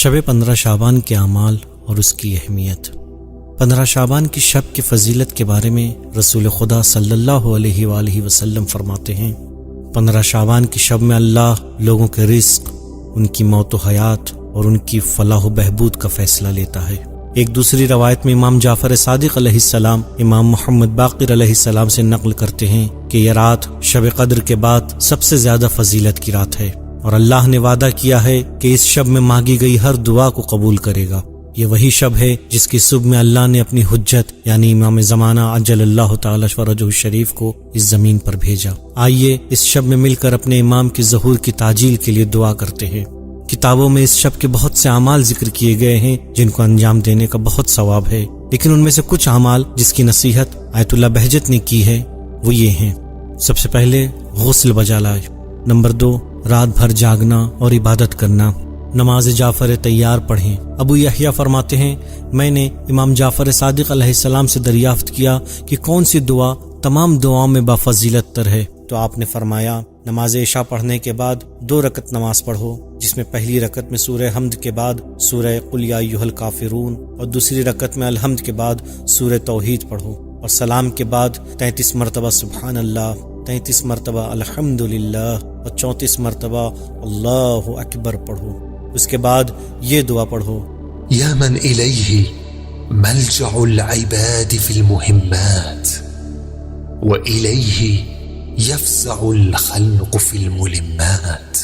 شب 15 شعبان کے اعمال اور اس کی اہمیت۔ 15 شعبان کی شب کی فضیلت کے بارے میں رسول خدا صلی اللہ علیہ وآلہ وسلم فرماتے ہیں، 15 شعبان کی شب میں اللہ لوگوں کے رزق، ان کی موت و حیات اور ان کی فلاح و بہبود کا فیصلہ لیتا ہے۔ ایک دوسری روایت میں امام جعفر صادق علیہ السلام امام محمد باقر علیہ السلام سے نقل کرتے ہیں کہ یہ رات شب قدر کے بعد سب سے زیادہ فضیلت کی رات ہے، اور اللہ نے وعدہ کیا ہے کہ اس شب میں مانگی گئی ہر دعا کو قبول کرے گا۔ یہ وہی شب ہے جس کی صبح میں اللہ نے اپنی حجت یعنی امام زمانہ عجل اللہ تعالی فرجہ الشریف کو اس زمین پر بھیجا۔ آئیے اس شب میں مل کر اپنے امام کی ظہور کی تعجیل کے لیے دعا کرتے ہیں۔ کتابوں میں اس شب کے بہت سے اعمال ذکر کیے گئے ہیں جن کو انجام دینے کا بہت ثواب ہے، لیکن ان میں سے کچھ اعمال جس کی نصیحت آیت اللہ بہجت نے کی ہے وہ یہ ہیں۔ سب سے پہلے غسل بجا لائے۔ نمبر 2، رات بھر جاگنا اور عبادت کرنا۔ نماز جعفر تیار پڑھیں۔ ابو یحییٰ فرماتے ہیں، میں نے امام جعفر صادق علیہ السلام سے دریافت کیا کہ کون سی دعا تمام دعاؤں میں بافضیلت تر ہے، تو آپ نے فرمایا، نماز عشاء پڑھنے کے بعد 2 رکعت نماز پڑھو، جس میں پہلی رکعت میں سورہ حمد کے بعد سورہ قل یا ایھا الکافرون اور دوسری رکعت میں الحمد کے بعد سورہ توحید پڑھو، اور سلام کے بعد 33 مرتبہ سبحان اللہ، 33 مرتبہ الحمدللہ اور 34 مرتبہ اللہ اکبر پڑھو۔ اس کے بعد یہ دعا پڑھو، یا من الیہ ملجع العباد فی المہمات والیہ یفزع الخلق فی الملمات۔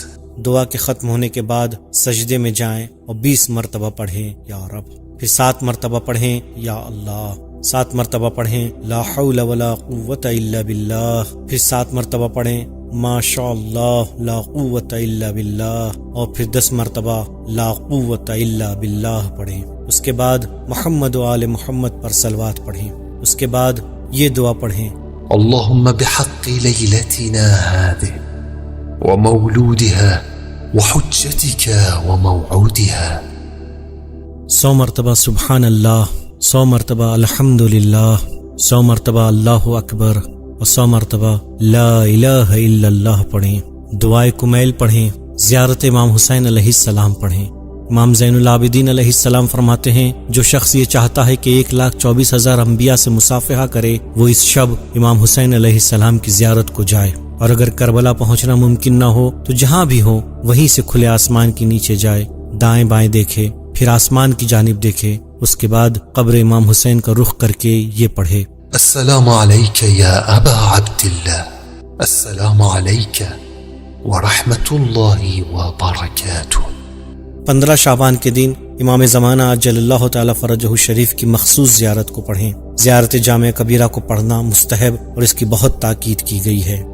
دعا کے ختم ہونے کے بعد سجدے میں جائیں اور 20 مرتبہ پڑھیں یا رب، پھر 7 مرتبہ پڑھیں یا اللہ، 7 مرتبہ پڑھیں لا حول ولا قوت الا باللہ، پھر 7 مرتبہ پڑھیں ما شاء اللہ لا قوت الا باللہ، اور پھر 10 مرتبہ لا قوت الا باللہ پڑھیں۔ اس کے بعد محمد و آل محمد پر صلوات پڑھیں۔ اس کے بعد یہ دعا پڑھیں، اللہم بحق لیلتنا هذه ومولودها وحجتك وموعودها۔ 100 مرتبہ سبحان اللہ، 100 مرتبہ الحمدللہ، 100 مرتبہ اللہ اکبر اور 100 مرتبہ لا الہ الا اللہ پڑھیں۔ دعائے کمیل پڑھیں۔ زیارت امام حسین علیہ السلام پڑھیں۔ امام زین العابدین علیہ السلام فرماتے ہیں، جو شخص یہ چاہتا ہے کہ 1,24,000 انبیاء سے مصافحہ کرے، وہ اس شب امام حسین علیہ السلام کی زیارت کو جائے، اور اگر کربلا پہنچنا ممکن نہ ہو تو جہاں بھی ہو وہیں سے کھلے آسمان کے نیچے جائے، دائیں بائیں دیکھے، پھر آسمان کی جانب دیکھے، اس کے بعد قبر امام حسین کا رخ کر کے یہ پڑھے، السلام علیک یا ابا عبداللہ، السلام علیک ورحمۃ اللہ وبرکاتہ۔ 15 شعبان کے دن امام زمانہ عجل اللہ تعالی فرجہ الشریف کی مخصوص زیارت کو پڑھیں۔ زیارت جامع کبیرہ کو پڑھنا مستحب اور اس کی بہت تاکید کی گئی ہے۔